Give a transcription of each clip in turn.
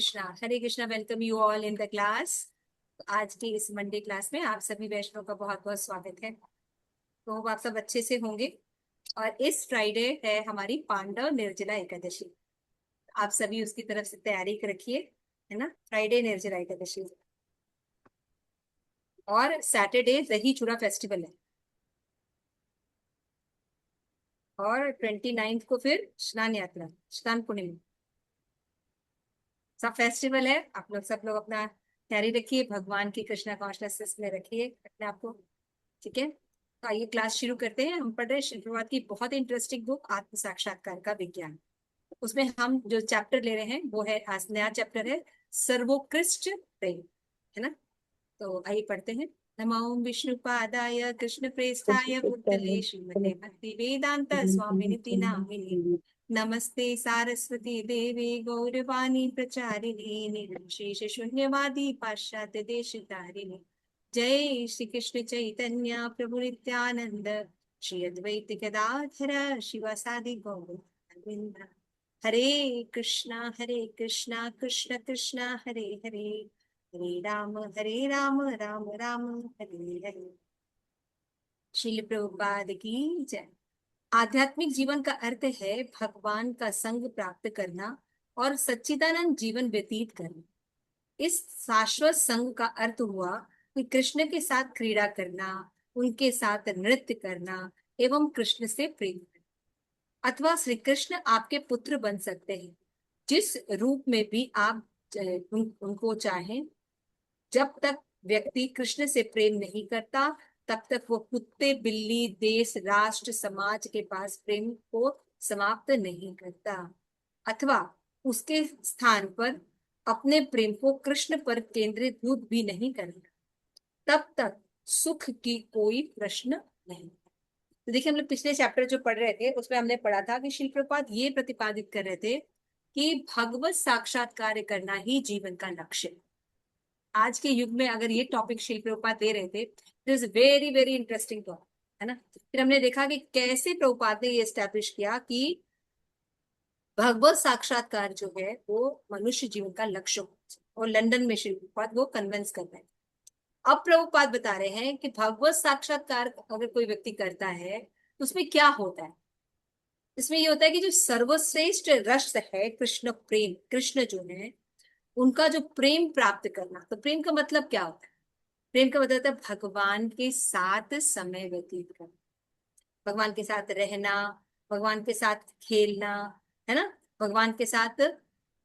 Hare Krishna. Welcome you all in the class. आज की इस मंडे क्लास में आप सभी वैष्णव का बहुत बहुत स्वागत है। तो आप सब अच्छे से होंगे। और इस फ्राइडे है हमारी पांडव निर्जला एकादशी। आप सभी उसकी तरफ से तैयारी रखिए, है ना। फ्राइडे निर्जला एकादशी और सैटरडे दही चूड़ा फेस्टिवल है। और 29 को फिर स्नान यात्रा, स्नान पूर्णिमा सब फेस्टिवल है। आप लोग सब लोग अपना तैयारी रखिए, भगवान की कृष्णा कॉन्शियसनेस में रखिए अपने आप को। ठीक है, तो आइए क्लास शुरू करते हैं। हम पढ़ रहे हैं श्री प्रभुपाद की बहुत इंटरेस्टिंग बुक आत्म साक्षात्कार का विज्ञान। उसमें हम जो चैप्टर ले रहे हैं वो है, आज नया चैप्टर है सर्वोत्कृष्ट प्रेम, है ना। तो आइए पढ़ते हैं। नमो विष्णुपादाय कृष्ण प्रेष्ठाय भूतले श्रीमते भक्ति वेदांत स्वामिनिति नामिने नमस्ते सारस्वती देवी गौरवाणी प्रचारिणे निर्विशेष शून्यवादी पाश्चात्य देश तारिणे। जय श्री कृष्ण चैतन्य प्रभु नित्यानंद श्री अद्वैत गदाधर शिवासादि गौर गोविंद। हरे कृष्णा कृष्ण कृष्ण हरे हरे, हरे राम राम राम हरे हरे। श्रील प्रभुपाद की जय। आध्यात्मिक जीवन का अर्थ है भगवान का संग प्राप्त करना और सच्चिदानंद जीवन व्यतीत करना। इस शाश्वत संग का अर्थ हुआ कि कृष्ण के साथ क्रीड़ा करना, उनके साथ नृत्य करना एवं कृष्ण से प्रेम करना। अथवा श्री कृष्ण आपके पुत्र बन सकते हैं जिस रूप में भी आप उनको चाहें। जब तक व्यक्ति कृष्ण से प्रेम नहीं करता तब तक वो कुत्ते बिल्ली देश राष्ट्र समाज के पास प्रेम को समाप्त नहीं करता, अथवा उसके स्थान पर अपने प्रेम को कृष्ण पर केंद्रीभूत भी नहीं करेगा। तब तक सुख की कोई प्रश्न नहीं। तो देखिए, हम लोग पिछले चैप्टर जो पढ़ रहे थे उसमें हमने पढ़ा था कि श्री प्रभुपाद ये प्रतिपादित कर रहे थे कि भगवत साक्षात्कार करना ही जीवन का लक्ष्य है। आज के युग में अगर ये टॉपिक श्री प्रभुपाद दे रहे थे, it is very very interesting topic, है ना। फिर हमने देखा कि कैसे प्रभुपाद ने ये एस्टैब्लिश किया कि भगवत साक्षात्कार जो है वो मनुष्य जीवन का लक्ष्य हो। और लंदन में श्री प्रभुपाद वो कन्विंस कर रहे हैं। अब प्रभुपाद बता रहे हैं कि भगवत साक्षात्कार अगर कोई व्यक्ति करता है तो उसमें क्या होता है। इसमें ये होता है कि जो सर्वश्रेष्ठ रस है कृष्ण प्रेम, कृष्ण जो है उनका जो प्रेम प्राप्त करना। तो प्रेम का मतलब क्या होता है? प्रेम का मतलब होता है भगवान के साथ समय व्यतीत करना, भगवान के साथ रहना, भगवान के साथ खेलना, है ना। भगवान के साथ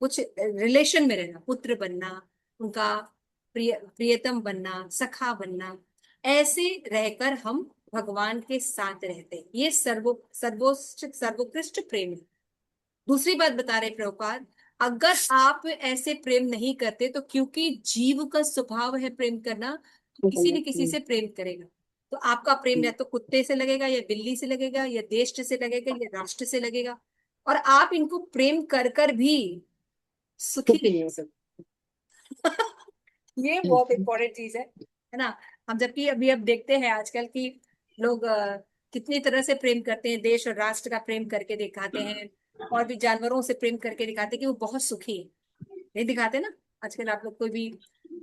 कुछ रिलेशन में रहना, पुत्र बनना, उनका प्रियतम बनना, सखा बनना। ऐसे रहकर हम भगवान के साथ रहते हैं। ये सर्वोत्कृष्ट प्रेम है। दूसरी बात बता रहे प्रभुपाद, अगर आप ऐसे प्रेम नहीं करते तो क्योंकि जीव का स्वभाव है प्रेम करना, तो किसी न किसी से प्रेम करेगा। तो आपका प्रेम या तो कुत्ते से लगेगा या बिल्ली से लगेगा या देश से लगेगा या राष्ट्र से लगेगा। और आप इनको प्रेम कर कर भी सुखी नहीं हो सकते। ये बहुत इंपॉर्टेंट चीज है ना। हम जबकि अभी अब देखते हैं आजकल की लोग कितनी तरह से प्रेम करते हैं, देश और राष्ट्र का प्रेम करके दिखाते हैं, और भी जानवरों से प्रेम करके दिखाते हैं कि वो बहुत सुखी है। नहीं दिखाते ना। आजकल आप लोग कोई भी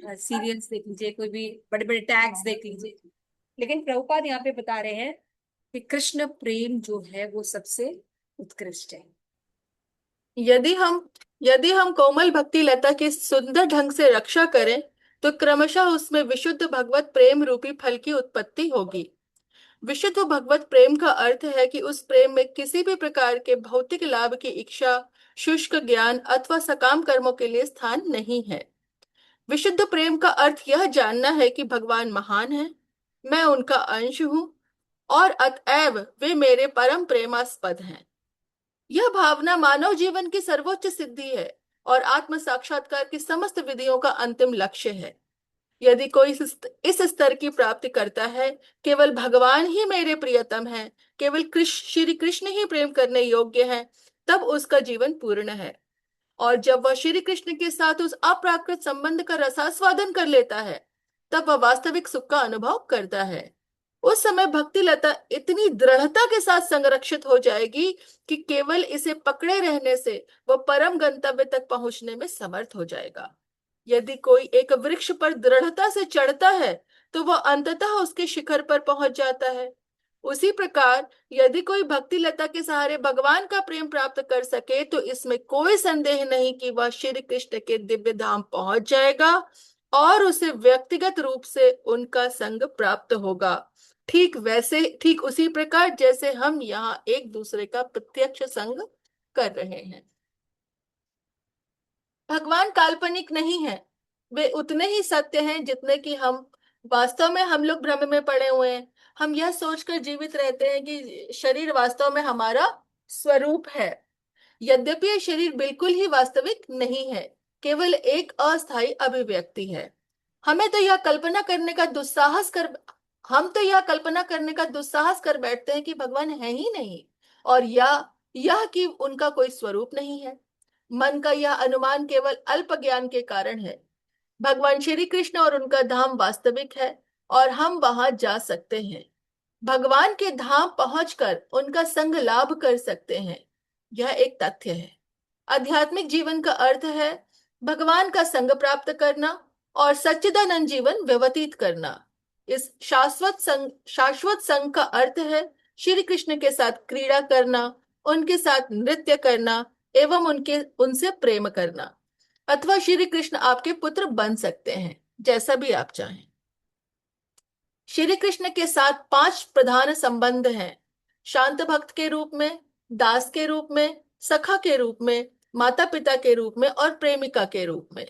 सीरियल्स देख लीजिए, कोई भी बड़े बड़े टैग्स देख लीजिए। लेकिन प्रभुपाद यहाँ पे बता रहे हैं कि कृष्ण प्रेम जो है वो सबसे उत्कृष्ट है। यदि हम यदि हम कोमल भक्ति लता की सुंदर ढंग से रक्षा करें तो क्रमशः उसमें विशुद्ध भगवत प्रेम रूपी फल की उत्पत्ति होगी। विशुद्ध भगवत प्रेम का अर्थ है कि उस प्रेम में किसी भी प्रकार के भौतिक लाभ की इच्छा, शुष्क ज्ञान अथवा सकाम कर्मों के लिए स्थान नहीं है। विशुद्ध प्रेम का अर्थ यह जानना है कि भगवान महान है, मैं उनका अंश हूँ और अतएव वे मेरे परम प्रेमास्पद हैं। यह भावना मानव जीवन की सर्वोच्च सिद्धि है और आत्म साक्षात्कार की समस्त विधियों का अंतिम लक्ष्य है। यदि कोई इस स्तर की प्राप्ति करता है, केवल भगवान ही मेरे प्रियतम हैं, केवल श्री कृष्ण ही प्रेम करने योग्य हैं, तब उसका जीवन पूर्ण है। और जब वह श्री कृष्ण के साथ उस अप्राकृत संबंध का रसास्वादन कर लेता है, तब वह वास्तविक सुख का अनुभव करता है। उस समय भक्ति लता इतनी दृढ़ता के साथ संरक्षित हो जाएगी कि केवल इसे पकड़े रहने से वह परम गंतव्य तक पहुंचने में समर्थ हो जाएगा। यदि कोई एक वृक्ष पर दृढ़ता से चढ़ता है तो वह अंततः उसके शिखर पर पहुंच जाता है। उसी प्रकार यदि कोई भक्ति लता के सहारे भगवान का प्रेम प्राप्त कर सके तो इसमें कोई संदेह नहीं कि वह श्री कृष्ण के दिव्य धाम पहुंच जाएगा और उसे व्यक्तिगत रूप से उनका संग प्राप्त होगा। ठीक उसी प्रकार जैसे हम यहाँ एक दूसरे का प्रत्यक्ष संग कर रहे हैं। भगवान काल्पनिक नहीं है, वे उतने ही सत्य हैं जितने कि हम वास्तव में हम लोग भ्रम में पड़े हुए हैं। हम यह सोचकर जीवित रहते हैं कि शरीर वास्तव में हमारा स्वरूप है। यद्यपि यह शरीर बिल्कुल ही वास्तविक नहीं है, केवल एक अस्थायी अभिव्यक्ति है। हमें तो यह कल्पना करने का दुस्साहस कर हम तो यह कल्पना करने का दुस्साहस कर बैठते हैं कि भगवान है ही नहीं, और यह कि उनका कोई स्वरूप नहीं है। मन का यह अनुमान केवल अल्प ज्ञान के कारण है। भगवान श्री कृष्ण और उनका धाम वास्तविक है और हम वहां जा सकते हैं। भगवान के धाम पहुंचकर उनका संग लाभ कर सकते हैं। यह एक तथ्य है। आध्यात्मिक जीवन का अर्थ है भगवान का संग प्राप्त करना और सच्चिदानंद जीवन व्यतीत करना। इस शाश्वत संग का अर्थ है श्री कृष्ण के साथ क्रीड़ा करना, उनके साथ नृत्य करना एवं उनसे प्रेम करना। अथवा श्री कृष्ण आपके पुत्र बन सकते हैं, जैसा भी आप चाहें। श्री कृष्ण के साथ 5 प्रधान संबंध हैं: शांत भक्त के रूप में, दास के रूप में, सखा के रूप में, माता पिता के रूप में और प्रेमिका के रूप में।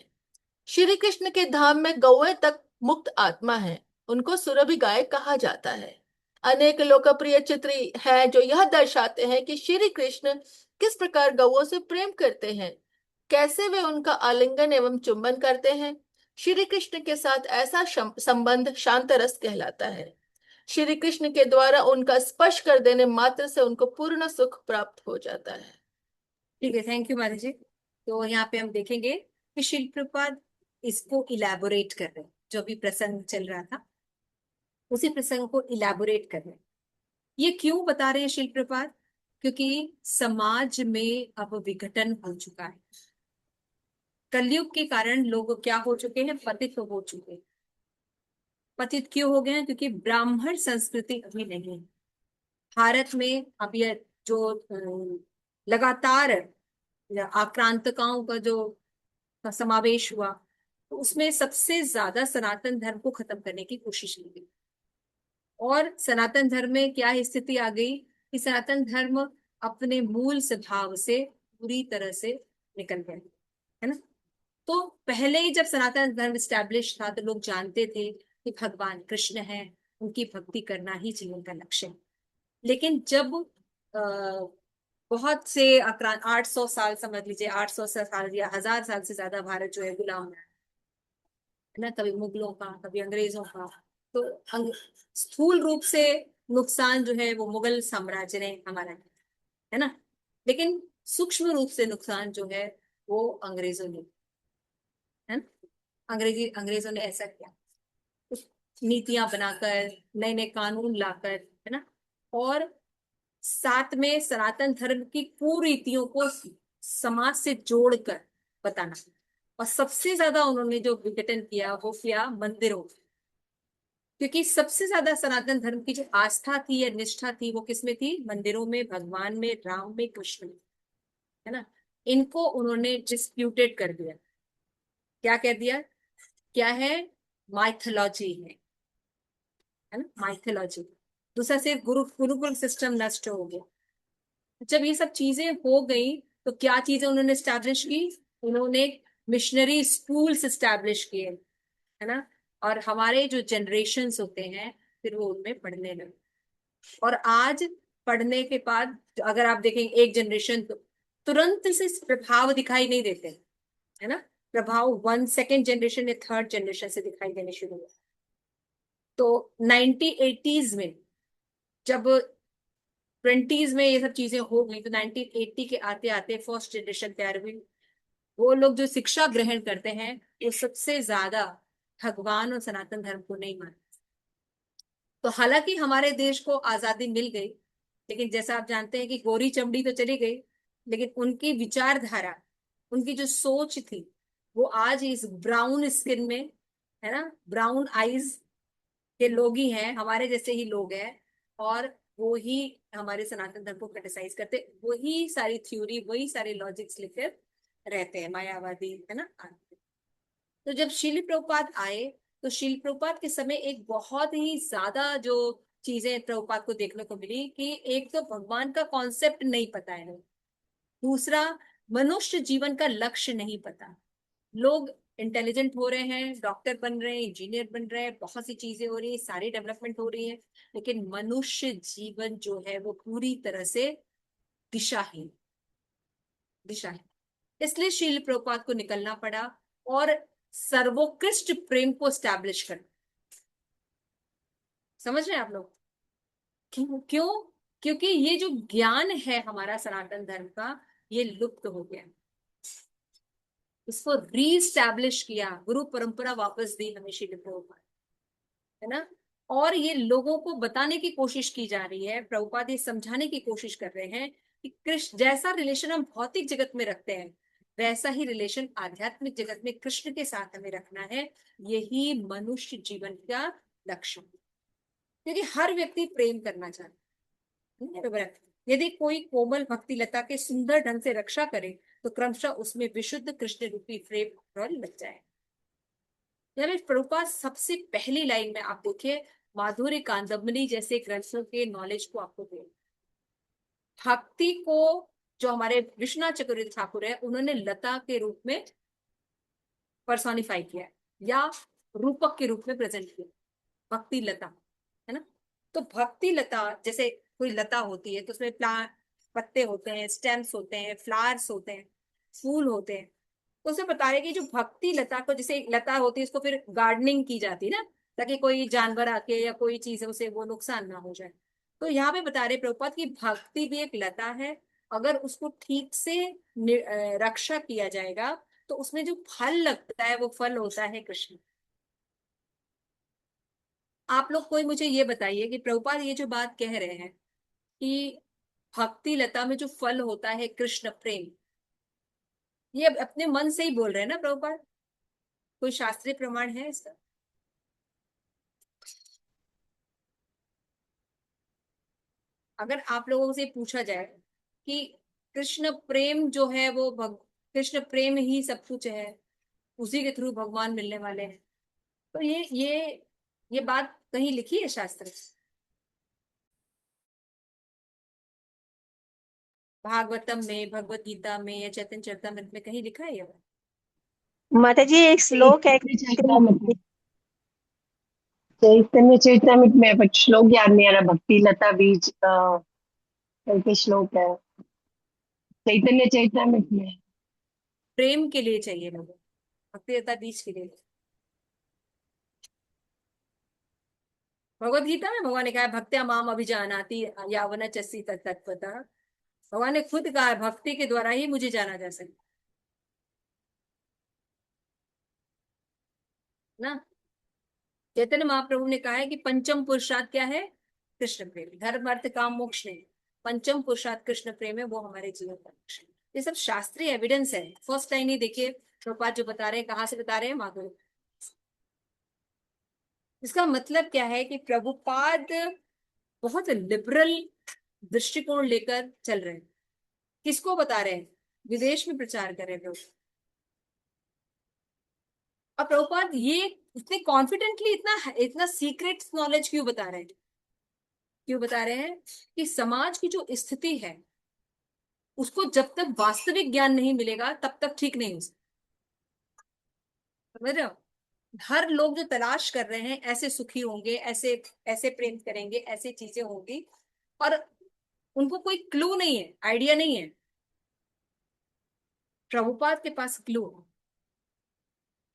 श्री कृष्ण के धाम में गौएं तक मुक्त आत्मा है, उनको सुरभि गाय कहा जाता है। अनेक लोकप्रिय चित्र हैं जो यह दर्शाते हैं कि श्री कृष्ण किस प्रकार गौओं से प्रेम करते हैं, कैसे वे उनका आलिंगन एवं चुंबन करते हैं। श्री कृष्ण के साथ ऐसा संबंध शांत रस कहलाता है। श्री कृष्ण के द्वारा उनका स्पर्श कर देने मात्र से उनको पूर्ण सुख प्राप्त हो जाता है। ठीक है, थैंक यू माता जी। तो यहाँ पे हम देखेंगे कि शिल प्रपात इसको इलैबोरेट कर रहे हैं, जो भी प्रसंग चल रहा था उसी प्रसंग को इलैबोरेट कर रहे हैं। ये क्यों बता रहे हैं शिल प्रपात? क्योंकि समाज में अब विघटन हो चुका है। कलयुग के कारण लोग क्या हो चुके हैं? पतित हो चुके हैं। पतित क्यों हो गए हैं? क्योंकि ब्राह्मण संस्कृति अभी नहीं है भारत में। अब ये जो लगातार आक्रांतकाओं का जो समावेश हुआ, तो उसमें सबसे ज्यादा सनातन धर्म को खत्म करने की कोशिश की गई। और सनातन धर्म में क्या स्थिति आ गई कि सनातन धर्म अपने मूल स्वभाव से पूरी तरह से निकल गए, है ना। तो पहले ही जब सनातन धर्म स्टैब्लिश था तो लोग जानते थे कि भगवान कृष्ण है, उनकी भक्ति करना ही जीवन का लक्ष्य है। लेकिन जब बहुत से 800 साल, समझ लीजिए 800 साल या 1000 साल से ज्यादा भारत जो है गुलाम है ना, कभी मुगलों का कभी अंग्रेजों का। तो स्थूल रूप से नुकसान जो है वो मुगल साम्राज्य ने हमारा किया, है ना। लेकिन सूक्ष्म रूप से नुकसान जो है वो अंग्रेजों ने, है ना। अंग्रेजों ने ऐसा किया, कुछ नीतियां बनाकर, नए नए कानून लाकर, है ना। और साथ में सनातन धर्म की कुरीतियों को समाज से जोड़कर बताना। और सबसे ज्यादा उन्होंने जो विघटन किया वो किया मंदिरों, क्योंकि सबसे ज्यादा सनातन धर्म की जो आस्था थी या निष्ठा थी वो किसमें थी? मंदिरों में, भगवान में, राम में, कृष्ण में, है ना। इनको उन्होंने डिस्प्यूटेड कर दिया। क्या कह दिया? क्या है? माइथोलॉजी है ना, माइथोलॉजी। दूसरा सिर्फ गुरुकुल सिस्टम नष्ट हो गया। जब ये सब चीजें हो गई तो क्या चीजें उन्होंने स्टैब्लिश की? उन्होंने मिशनरी स्कूल्स स्टैब्लिश किए, है ना। और हमारे जो जनरेशन्स होते हैं फिर वो उनमें पढ़ने लगे। और आज पढ़ने के बाद अगर आप देखेंगे एक जनरेशन, तो तुरंत से प्रभाव दिखाई नहीं देते, है ना। प्रभाव 1 सेकेंड जनरेशन या 3rd जनरेशन से दिखाई देने शुरू हुआ। तो 1980s में जब 20s में ये सब चीजें हो गई तो 1980 के आते आते फर्स्ट जनरेशन तैयार हुई। वो लोग जो शिक्षा ग्रहण करते हैं वो सबसे ज्यादा भगवान और सनातन धर्म को नहीं मानते। तो हालांकि हमारे देश को आजादी मिल गई, लेकिन जैसा आप जानते हैं कि गोरी चमड़ी तो चली गई, लेकिन उनकी विचारधारा, उनकी जो सोच थी, वो आज इस ब्राउन स्किन में, है ना, ब्राउन आईज के लोग ही हैं, हमारे जैसे ही लोग हैं। और वो ही हमारे सनातन धर्म को क्रिटिसाइज करते, वही सारी थ्योरी, वही सारे लॉजिक्स लेकर रहते हैं, मायावादी, है ना। तो जब शिल प्रभुपाद आए, तो शिल प्रभुपाद के समय एक बहुत ही ज्यादा जो चीजें प्रभुपाद को देखने को मिली कि एक तो भगवान का कॉन्सेप्ट नहीं पता है, दूसरा मनुष्य जीवन का लक्ष्य नहीं पता। लोग इंटेलिजेंट हो रहे हैं, डॉक्टर बन रहे हैं, इंजीनियर बन रहे हैं, बहुत सी चीजें हो रही है, सारी डेवलपमेंट हो रही है, लेकिन मनुष्य जीवन जो है वो पूरी तरह से दिशाहीन, दिशाहीन। इसलिए शील प्रभुपाद को निकलना पड़ा और सर्वोत्कृष्ट प्रेम को स्टैब्लिश कर। समझ रहे हैं आप लोग? क्यों क्यों? क्योंकि ये जो ज्ञान है हमारा सनातन धर्म का, ये लुप्त हो गया। इसको रीस्टैब्लिश किया, गुरु परंपरा वापस दी हमें शील प्रभुपाद, है ना। और ये लोगों को बताने की कोशिश की जा रही है, प्रभुपाद ये समझाने की कोशिश कर रहे हैं कि कृष्ण जैसा रिलेशन हम भौतिक जगत में रखते हैं, वैसा ही रिलेशन आध्यात्मिक जगत में कृष्ण के साथ हमें रखना है। यही मनुष्य जीवन का लक्ष्य है। क्योंकि हर व्यक्ति प्रेम करना चाहता है। यदि कोई कोमल भक्ति लता के सुंदर ढंग से रक्षा करे, तो क्रमशः उसमें विशुद्ध कृष्ण रूपी प्रेम लग जाए। यानी प्रभुपाद सबसे पहली लाइन में आप देखिए, माधुर्य कांदमनी जैसे ग्रंथों के नॉलेज को आपको दे, भक्ति को, जो हमारे विश्वनाथ चक्रवर्ती ठाकुर है, उन्होंने लता के रूप में पर्सोनिफाई किया है, या रूपक के रूप में प्रेजेंट किया, भक्ति लता, है ना। तो भक्ति लता, जैसे कोई लता होती है तो उसमें प्लांट, पत्ते होते हैं, स्टेम्स होते हैं, फ्लावर्स होते हैं, फूल होते हैं। तो उसे बता रहे कि जो भक्ति लता को, जैसे लता होती है उसको फिर गार्डनिंग की जाती है ना, ताकि कोई जानवर आके या कोई चीज उसे वो नुकसान ना हो जाए। तो यहाँ पे बता रहे प्रभुपाद की भक्ति भी एक लता है, अगर उसको ठीक से रक्षा किया जाएगा तो उसमें जो फल लगता है वो फल होता है कृष्ण। आप लोग कोई मुझे ये बताइए कि प्रभुपाद ये जो बात कह रहे हैं कि भक्ति लता में जो फल होता है कृष्ण प्रेम, ये अपने मन से ही बोल रहे हैं ना प्रभुपाद? कोई शास्त्रीय प्रमाण है इसका? अगर आप लोगों से पूछा जाए कि कृष्ण प्रेम जो है वो कृष्ण प्रेम ही सब कुछ है, उसी के थ्रू भगवान मिलने वाले हैं, तो ये बात कहीं लिखी है शास्त्र में? भागवतम में, भगवत गीता में, या चैतन्य चरितमृत में कहीं लिखा है ये बात? माता जी एक श्लोक है चैतन्य चैतामृत में, चैतन्य चैतामृत में, बट श्लोक याद नहीं आ रहा। भक्ति लता बीज करके श्लोक है चैतन्य चैतामृत में। प्रेम के लिए चाहिए लोगों, भक्ति लता बीज के लिए। भगवत गीता में भगवान ने कहा है, भक्त्या माम अभिजानाति यावना चसी तत्वतः। भगवान ने खुद कहा है, भक्ति के द्वारा ही मुझे जाना जा सकता, ना। चैतन्य महाप्रभु ने कहा है कि पंचम पुरुषार्थ क्या है? कृष्ण प्रेम। धर्म अर्थ काम मोक्ष नहीं, पंचम पुरुषार्थ कृष्ण प्रेम है, वो हमारे जीवन का लक्ष्य है। ये सब शास्त्रीय एविडेंस है। फर्स्ट लाइन ही देखिए, प्रभुपाद जो बता रहे हैं, कहाँ से बता रहे हैं? माधुर्य। इसका मतलब क्या है कि प्रभुपाद बहुत लिबरल दृष्टिकोण लेकर चल रहे हैं। किसको बता रहे हैं? विदेश में प्रचार कर रहे हैं लोग। और प्रभुपाद ये इतने कॉन्फिडेंटली, इतना इतना सीक्रेट नॉलेज क्यों बता रहे हैं? क्यों बता रहे हैं? कि समाज की जो स्थिति है, उसको जब तक वास्तविक ज्ञान नहीं मिलेगा तब तक ठीक नहीं हो सकता। समझ रहे हो? हर लोग जो तलाश कर रहे हैं, ऐसे सुखी होंगे, ऐसे ऐसे प्रेम करेंगे, ऐसे चीजें होंगी, और उनको कोई क्लू नहीं है, आइडिया नहीं है। प्रभुपाद के पास क्लू है,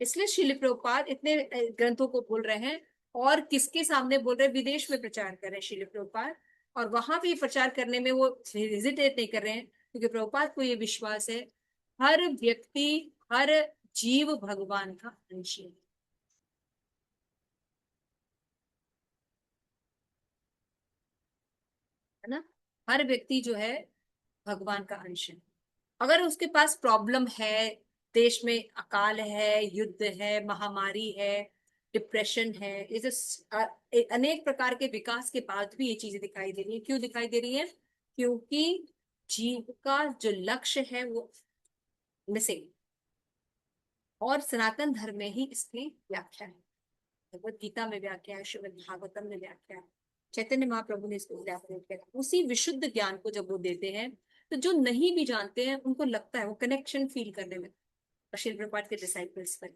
इसलिए श्रील प्रभुपाद इतने ग्रंथों को बोल रहे हैं। और किसके सामने बोल रहे हैं? विदेश में प्रचार कर रहे हैं श्रील प्रभुपाद। और वहां भी प्रचार करने में वो हेजिटेट नहीं कर रहे हैं, क्योंकि प्रभुपाद को ये विश्वास है, हर व्यक्ति, हर जीव भगवान का अंश है। है ना। हर व्यक्ति जो है भगवान का अंश है। अगर उसके पास प्रॉब्लम है, देश में अकाल है, युद्ध है, महामारी है, डिप्रेशन है, ये जो अनेक प्रकार के विकास के बाद भी ये चीजें दिखाई दे रही है। क्यों दिखाई दे रही है? क्योंकि जीव का जो लक्ष्य है वो मिसिंग। और सनातन धर्म में ही इसकी व्याख्या है, भगवत गीता में व्याख्या है, श्रीमद् भागवतम में व्याख्या है, चैतन्य महाप्रभु ने इसको इलैबोरेट किया। उसी विशुद्ध ज्ञान को जब वो देते हैं तो जो नहीं भी जानते हैं उनको लगता है, वो कनेक्शन फील करने में श्रील प्रभुपाद के डिसाइपल्स पर।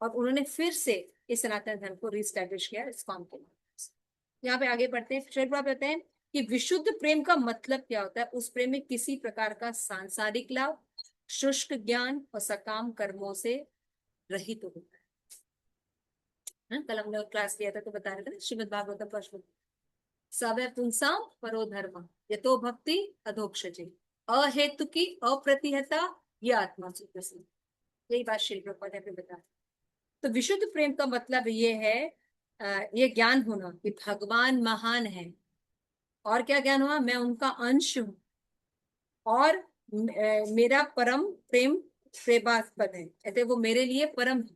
और उन्होंने फिर से इस सनातन धर्म को रिस्टैब्लिश किया इस काम के लिए। यहाँ पे आगे बढ़ते हैं। श्रील प्रभुपाद कहते हैं कि विशुद्ध प्रेम का मतलब क्या होता है? उस प्रेम में किसी प्रकार का सांसारिक लाभ, शुष्क ज्ञान और सकाम कर्मों से रहित होता है। कल हम लोग क्लास लिया था तो बता रहे थे श्रीमद् भागवतम का श्लोक, सवै पुंसाम परो धर्म यतो भक्ति अधोक्षजे अहेतु की अप्रतिहता ये आत्मा से प्रसिद्ध। यही बात श्री प्रभुपाद ने बताया। तो विशुद्ध प्रेम का मतलब ये है ये ज्ञान होना कि भगवान महान है। और क्या ज्ञान हुआ? मैं उनका अंश हूं और मेरा परम प्रेम प्रेमास्पद है, कहते वो मेरे लिए परम है।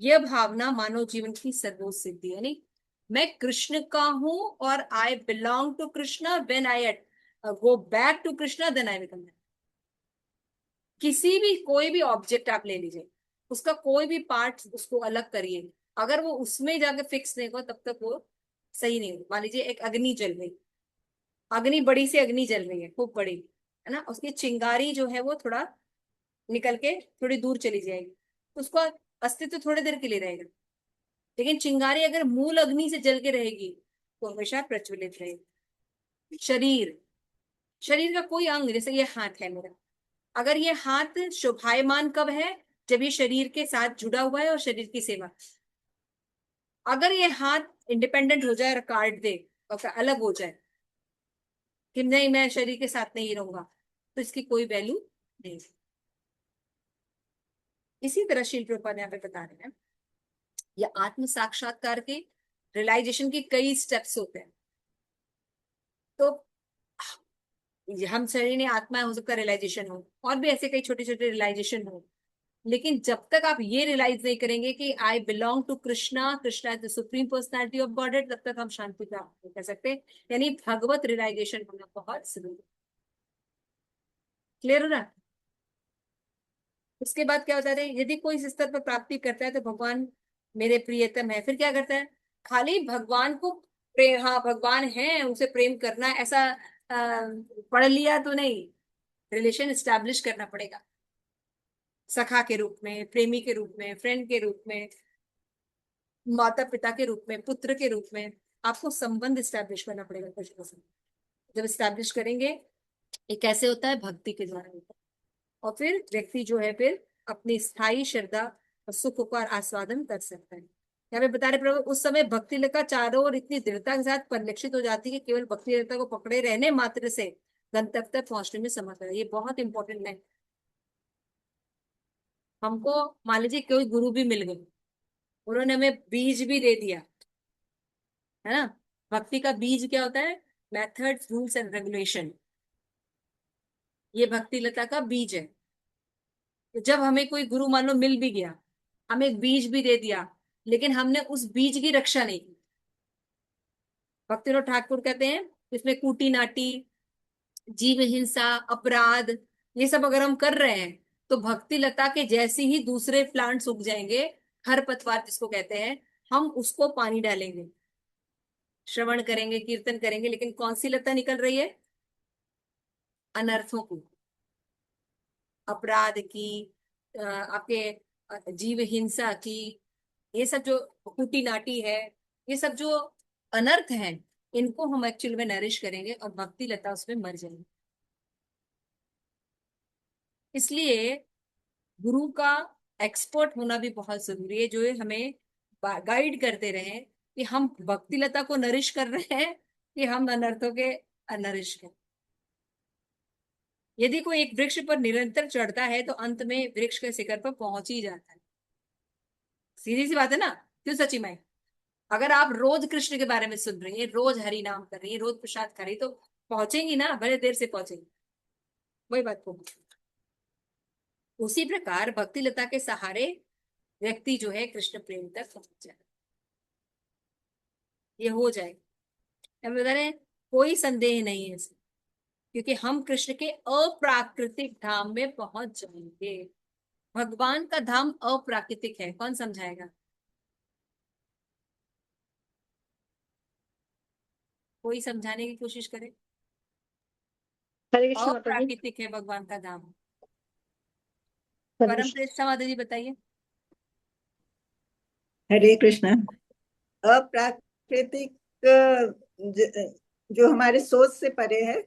यह भावना मानव जीवन की सर्वोच्च सिद्धि है। यानी मैं कृष्ण का हूं और I belong to Krishna, when I go back to Krishna then I become. किसी भी कोई भी ऑब्जेक्ट आप ले लीजिए, उसका कोई भी पार्ट उसको अलग करिए, अगर वो उसमें जाके फिक्स नहीं होगा तब तक वो सही नहीं होगा। मान लीजिए एक अग्नि जल रही, अग्नि बड़ी सी अग्नि जल रही है, खूब बड़ी है ना, उसकी चिंगारी जो है वो थोड़ा निकल के थोड़ी दूर चली जाएगी, तो उसका अस्तित्व थोड़ी देर के लिए रहेगा। लेकिन चिंगारी अगर मूल अग्नि से जल के रहेगी तो हमेशा प्रज्वलित रहेगी। शरीर, शरीर का कोई अंग, जैसे ये हाथ है मेरा, अगर ये हाथ शोभायमान कब है? जब ये शरीर के साथ जुड़ा हुआ है और शरीर की सेवा। अगर ये हाथ इंडिपेंडेंट हो जाए और काट दे और अलग हो जाए कि नहीं मैं शरीर के साथ नहीं रहूंगा, तो इसकी कोई वैल्यू नहीं। इसी तरह श्रील प्रभुपाद यहाँ पे बता रहे हैं, या आत्म साक्षात्कार के रियलाइजेशन के कई स्टेप्स होते हैं। तो हम शरीर ने आत्मा हो सकता है रियलाइजेशन हो, और भी ऐसे कई छोटे छोटे रियलाइजेशन हो। लेकिन जब तक आप ये रियलाइज नहीं करेंगे कि I belong to Krishna, Krishna is the supreme personality of godhead, तब तक हम शांति प्राप्त नहीं कर सकते। यानी भगवत रियलाइजेशन होना बहुत जरूरी। क्लियर हो रहा? उसके बाद क्या होता है? यदि कोई इस स्तर पर प्राप्ति करता है तो भगवान मेरे प्रियतम है, फिर क्या करता है? खाली भगवान को प्रेम, हाँ भगवान है उनसे प्रेम करना, ऐसा पढ़ लिया तो नहीं, रिलेशन स्टैब्लिश करना पड़ेगा। सखा के रूप में, प्रेमी के रूप में, फ्रेंड के रूप में, माता पिता के रूप में, पुत्र के रूप में आपको संबंध स्टैब्लिश करना पड़ेगा कृष्ण से। जब स्टैब्लिश करेंगे, ये कैसे होता है? भक्ति के द्वारा होता है। और फिर व्यक्ति जो है फिर अपनी स्थायी श्रद्धा और सुख का आस्वादन कर सकता है। यहाँ पे बता रहे प्रभु, उस समय भक्ति लता चारों ओर इतनी दृढ़ता के साथ परिलक्षित हो जाती है कि केवल भक्ति लता को पकड़े रहने मात्र से गंतव्य तक पहुंचने में समर्थ है। ये बहुत इंपॉर्टेंट है। हमको मान लीजिए कोई गुरु भी मिल गए, उन्होंने हमें बीज भी दे दिया, है ना। भक्ति का बीज क्या होता है? Methods, rules and regulation. ये भक्ति लता का बीज है। तो जब हमें कोई गुरु मान लो मिल भी गया, हमें एक बीज भी दे दिया, लेकिन हमने उस बीज की रक्षा नहीं की। भक्तिविनोद ठाकुर कहते हैं इसमें कूटी नाटी, जीव हिंसा, अपराध, ये सब अगर हम कर रहे हैं तो भक्ति लता के जैसे ही दूसरे प्लांट्स उग जाएंगे, खरपतवार जिसको कहते हैं, हम उसको पानी डालेंगे, श्रवण करेंगे, कीर्तन करेंगे, लेकिन कौन सी लता निकल रही है? अनर्थों की, अपराध की, आपके जीव हिंसा की, ये सब जो कुटी नाटी है, ये सब जो अनर्थ हैं, इनको हम एक्चुअल में नरिश करेंगे और भक्ति लता उसमें मर जाएंगे। इसलिए गुरु का एक्सपर्ट होना भी बहुत जरूरी है, जो हमें गाइड करते रहे कि हम भक्ति लता को नरिश कर रहे हैं कि हम अनर्थों के नरिश करें। यदि कोई एक वृक्ष पर निरंतर चढ़ता है तो अंत में वृक्ष के शिखर पर पहुंच ही जाता है। सीधी सी बात है ना, क्यों सची माई? अगर आप रोज कृष्ण के बारे में सुन रही है, रोज हरि नाम कर रही है, रोज प्रसाद कर रही है, तो पहुंचेंगी ना, भले देर से पहुंचेंगी। वही बात को, उसी प्रकार भक्ति लता के सहारे व्यक्ति जो है कृष्ण प्रेम तक पहुंच जाए, ये हो जाएगा। हम बता रहे हैं, कोई संदेह नहीं है इसमें, क्योंकि हम कृष्ण के अप्राकृतिक धाम में पहुंच जाएंगे। भगवान का धाम अप्राकृतिक है, कौन समझाएगा? कोई समझाने की कोशिश करे। हरे कृष्ण माता जी। अप्राकृतिक है भगवान का धाम। हरे परम कृष्ण। श्रेष्ठ माता जी बताइए। हरे कृष्ण। अप्राकृतिक जो हमारे सोच से परे है,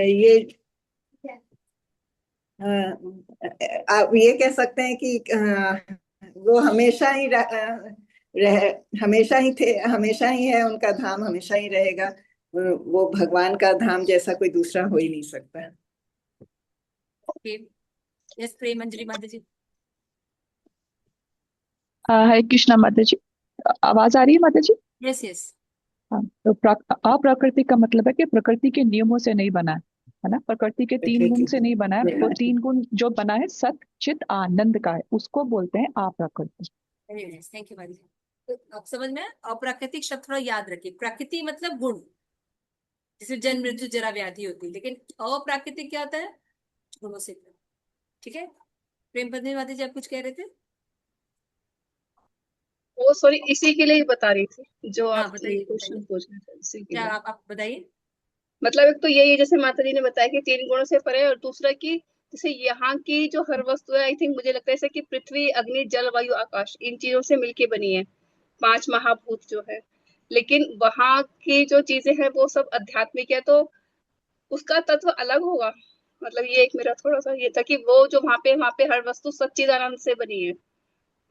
ये आप ये कह सकते हैं कि वो हमेशा ही हमेशा ही थे, हमेशा ही है, उनका धाम हमेशा ही रहेगा। वो भगवान का धाम जैसा कोई दूसरा हो ही नहीं सकता। यस, प्रेम मंजरी माता जी। हरे कृष्णा माता जी। आवाज आ रही है माता जी? Yes yes. हाँ, तो अप्राकृतिक का मतलब है कि प्रकृति के नियमों से नहीं बना है ना, प्रकृति के तीन गुण से नहीं बना है। वो तीन गुण जो बना है सत चित आनंद का है, उसको बोलते हैं अप्राकृतिक। थैंक यू माता जी। तो अब समझ में आया? अप्राकृतिक शब्द थोड़ा याद रखिए। प्रकृति मतलब गुण, जिसे जन्म मृत्यु जरा व्याधि होती है, लेकिन अप्राकृतिक क्या होता है? गुणों से। ठीक है, प्रेम पत्नी माता जी आप कुछ कह रहे थे? वो सॉरी, इसी के लिए ही बता रही थी जो हाँ आप बताइए क्वेश्चन बताइए, पूछ रहे थे, इसी के क्या लिए। आप बताइए। मतलब एक तो यही है, जैसे माता जी ने बताया कि तीन गुणों से परे, और दूसरा कि जैसे यहाँ की जो हर वस्तु है, आई थिंक मुझे लगता है जैसे कि पृथ्वी अग्नि जल वायु आकाश, इन चीजों से मिलके बनी है, पांच महाभूत जो है। लेकिन वहां की जो चीजें हैं वो सब आध्यात्मिक है, तो उसका तत्व अलग होगा। मतलब ये एक मेरा थोड़ा सा ये था कि वो जो वहां पे हर वस्तु सच्चिदानंद से बनी है।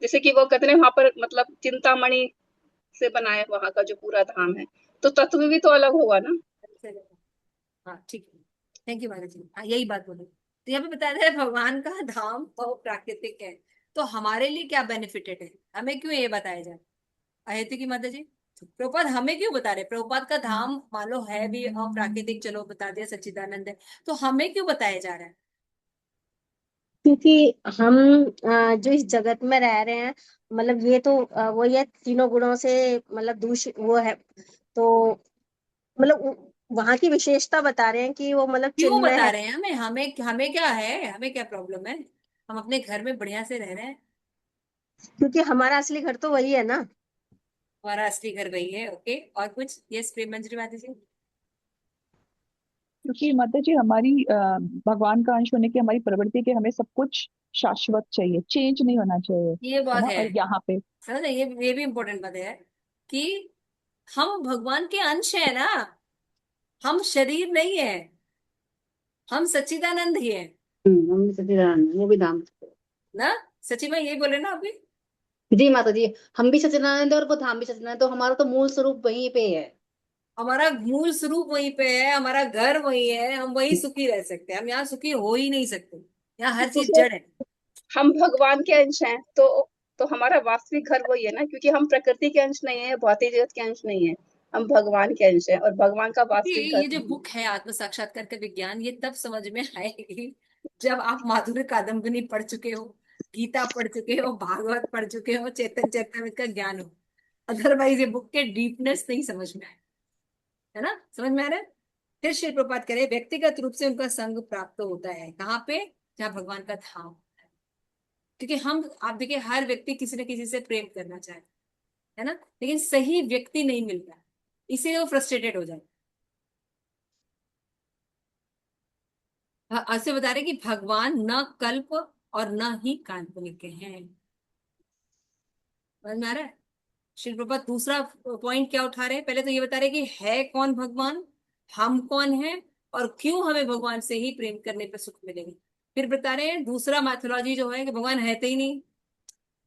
जैसे कि वो कहते हैं वहां पर मतलब चिंतामणि से बना है वहां का जो पूरा धाम है, तो तत्व भी तो अलग होगा ना। हाँ ठीक है, थैंक यू माता जी। हाँ यही बात बोली। तो यहाँ पे बताया है भगवान का धाम और प्राकृतिक है, तो हमारे लिए क्या बेनिफिटेड है, हमें क्यों ये बताया जाए? अहेतु की माता जी, प्रभुपाद हमें क्यों बता रहे? प्रभुपाद का धाम मान लो है भी अप्राकृतिक, चलो बता दिया सच्चिदानंद है, तो हमें क्यों बताया जा रहा है? क्योंकि हम जो इस जगत में रह रहे हैं, मतलब ये तो वो ये तीनों गुणों से मतलब दूषित वो है, तो मतलब वहां की विशेषता बता रहे हैं कि वो मतलब क्यों चिन्मय बता है। रहे हैं हमें? हमें हमें क्या है, हमें क्या प्रॉब्लम है? हम अपने घर में बढ़िया से रह रहे हैं। क्योंकि हमारा असली घर तो वही है ना। हमारा असली घर वही है। ओके, और कुछ? यस प्रेम मंजरी माता जी। क्योंकि माता जी हमारी भगवान का अंश होने की हमारी प्रवृत्ति है कि हमें सब कुछ शाश्वत चाहिए, चेंज नहीं होना चाहिए, ये है बात ना। है, और यहाँ पे समझ रहे? ये भी इम्पोर्टेंट बात है कि हम भगवान के अंश है ना, हम शरीर नहीं है, हम सच्चिदानंद ही है हम सच्चिदानंद, वो भी धाम। ना। सच्ची में यही बोले ना अभी? जी माता जी, हम भी सच्चिदानंद है और वो धाम भी सच्चिदानंद, तो हमारा तो मूल स्वरूप वहीं पे है। हमारा मूल स्वरूप वहीं पे है, हमारा घर वहीं है, हम वहीं सुखी रह सकते हैं। हम यहाँ सुखी हो ही नहीं सकते, यहाँ हर तो चीज फिर जड़ है। हम भगवान के अंश हैं, तो हमारा वास्तविक घर वही है ना, क्योंकि हम प्रकृति के अंश नहीं है, भौतिक जगत के अंश नहीं है, हम भगवान के अंश हैं, और भगवान का वास्तविक क्योंकि घर ये जो वही है। बुक है आत्म साक्षात्कार का विज्ञान, ये तब समझ में आएगी जब आप माधुर्य कादम्बिनी पढ़ चुके हो, गीता पढ़ चुके हो, भागवत पढ़ चुके हो, चेतन चैतन्य का ज्ञान हो। अदरवाइज ये बुक के डीपनेस नहीं समझ में आए, है ना? समझ में आ रहा है? फिर श्री प्रपात करे, व्यक्तिगत रूप से उनका संग प्राप्त होता है कहाँ पे? जहाँ भगवान का धाम है। क्योंकि हम, आप देखिए, हर व्यक्ति किसी न किसी से प्रेम करना चाहे, है ना, लेकिन सही व्यक्ति नहीं मिल रहा, इसीलिए वो फ्रस्ट्रेटेड हो जाए। ऐसे बता रहे कि भगवान न कल्प और न ही काल्पनिक हैं। समझ में आ रहा है? श्री प्रभुपाद दूसरा पॉइंट क्या उठा रहे हैं? पहले तो ये बता रहे कि है कौन भगवान, हम कौन है, और क्यों हमें भगवान से ही प्रेम करने पर सुख मिलेगा। फिर बता रहे हैं दूसरा मैथोलॉजी जो है कि भगवान है तो ही नहीं,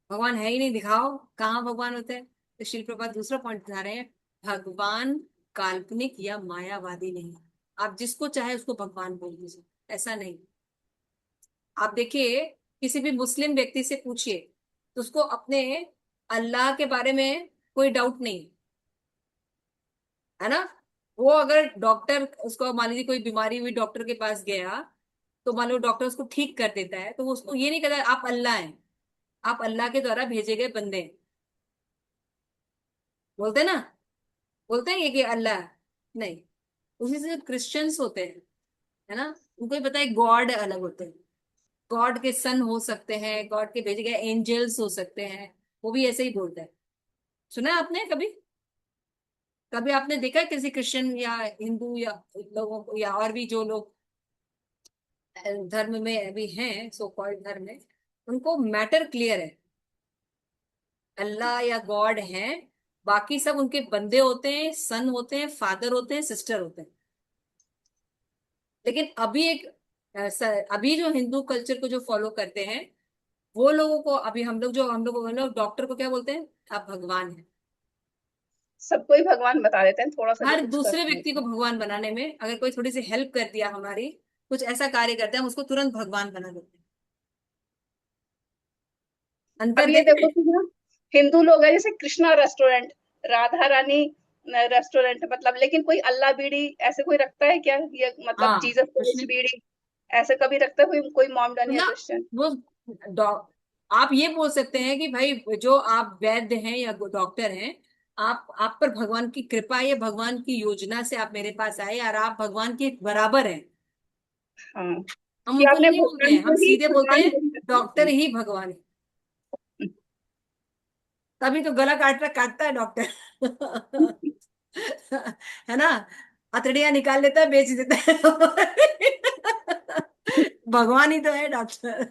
भगवान है ही नहीं, दिखाओ कहाँ भगवान होते हैं। तो श्री प्रभुपाद दूसरा पॉइंट बता रहे हैं, भगवान काल्पनिक या मायावादी नहीं। आप जिसको चाहे उसको भगवान बोल दीजिए, ऐसा नहीं। आप देखिए, किसी भी मुस्लिम व्यक्ति से पूछिए तो उसको अपने अल्लाह के बारे में कोई डाउट नहीं, है ना। वो अगर डॉक्टर उसको मान लीजिए कोई बीमारी हुई, डॉक्टर के पास गया, तो मान लो डॉक्टर उसको ठीक कर देता है, तो वो उसको ये नहीं कहता आप अल्लाह हैं, आप अल्लाह के द्वारा भेजे गए बंदे हैं। बोलते हैं ना, बोलते हैं ये कि अल्लाह नहीं। उसी से क्रिश्चियंस होते हैं, है ना, उनको ही पता है गॉड अलग होते हैं। गॉड के सन हो सकते हैं, गॉड के भेजे गए एंजल्स हो सकते हैं, वो भी ऐसे ही बोलते हैं। सुना है आपने कभी? कभी आपने देखा है किसी क्रिश्चियन या हिंदू या लोगों को, या और भी जो लोग धर्म में अभी हैं, सो कॉल्ड धर्म में, उनको मैटर क्लियर है, अल्लाह या गॉड हैं, बाकी सब उनके बंदे होते हैं, सन होते हैं, फादर होते हैं, सिस्टर होते हैं। लेकिन अभी एक अभी जो हिंदू कल्चर को जो फॉलो करते हैं, वो लोगों को, अभी हम लोग डॉक्टर को क्या बोलते हैं, आप भगवान है। सबको ही भगवान बता देते हैं, थोड़ा सा भी हर कुछ दूसरे फर्क नहीं व्यक्ति को है। भगवान बनाने में, अगर कोई थोड़ी सी हेल्प कर दिया हमारी, कुछ ऐसा कार्य करते हैं, हम उसको तुरंत भगवान बना देते हैं। अब अंतर ये देख रहे देखो हैं? कि ना, हिंदू लोग हैं जैसे कृष्णा रेस्टोरेंट, राधा रानी रेस्टोरेंट, मतलब लेकिन कोई अल्लाह बीड़ी ऐसे कोई रखता है क्या? ये मतलब हाँ, जीसस कुछ क्राइस्ट नहीं। बीड़ी ऐसे कभी रखता है कोई मॉमडन या ना, क्रिश्चियन? वो आप ये बोल सकते हैं कि भाई जो आप वैद्य हैं या डॉक्टर हैं, आप पर भगवान की कृपा है या भगवान की योजना से आप मेरे पास आए, और आप भगवान के बराबर हैं। हाँ, हम कि उनको वो आपने नहीं बोलते भगवान हैं, को हम ही सीधे बोलते भगवान हैं नहीं रखा डॉक्टर है। ही भगवान है। तभी तो गला काटता है डॉक्टर। है ना, अतड़ियां निकाल लेता है, बेच देता है। भगवान ही तो है डॉक्टर।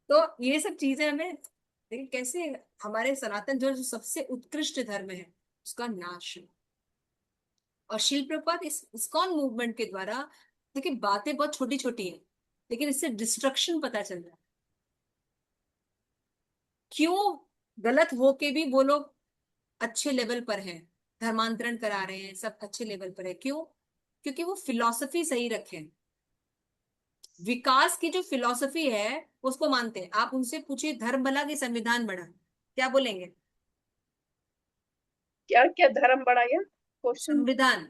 तो ये सब चीजें हमें, देखिए कैसे हमारे सनातन जो सबसे उत्कृष्ट धर्म है, उसका नाश है। और शिल प्रपात इस इस्कॉन मूवमेंट के द्वारा, देखिए बातें बहुत छोटी छोटी हैं, लेकिन इससे डिस्ट्रक्शन पता चल रहा है। क्यों गलत होके भी वो लोग अच्छे लेवल पर हैं, धर्मांतरण करा रहे हैं, सब अच्छे लेवल पर है, क्यों? क्योंकि वो फिलॉसफी सही रखे हैं। विकास की जो फिलॉसफी है उसको मानते हैं। आप उनसे पूछिए धर्म बना कि संविधान बना, क्या बोलेंगे? क्या क्या धर्म बड़ा या क्वेश्चन? संविधान।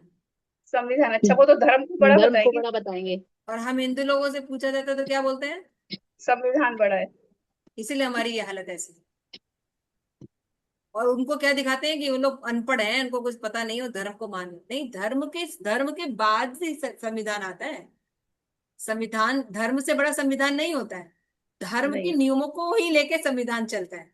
संविधान, अच्छा, वो तो धर्म को बड़ा धर्म को बताएगी। बड़ा बताएंगे। और हम हिंदू लोगों से पूछा जाता है तो क्या बोलते हैं? संविधान बड़ा है। इसीलिए हमारी ये हालत ऐसी है। और उनको क्या दिखाते हैं कि वो लोग अनपढ़ हैं, उनको कुछ पता नहीं, हो धर्म को मान नहीं। धर्म के बाद से संविधान आता है। संविधान धर्म से बड़ा संविधान नहीं होता है, धर्म के नहीं, नियमों को ही लेके संविधान चलता है।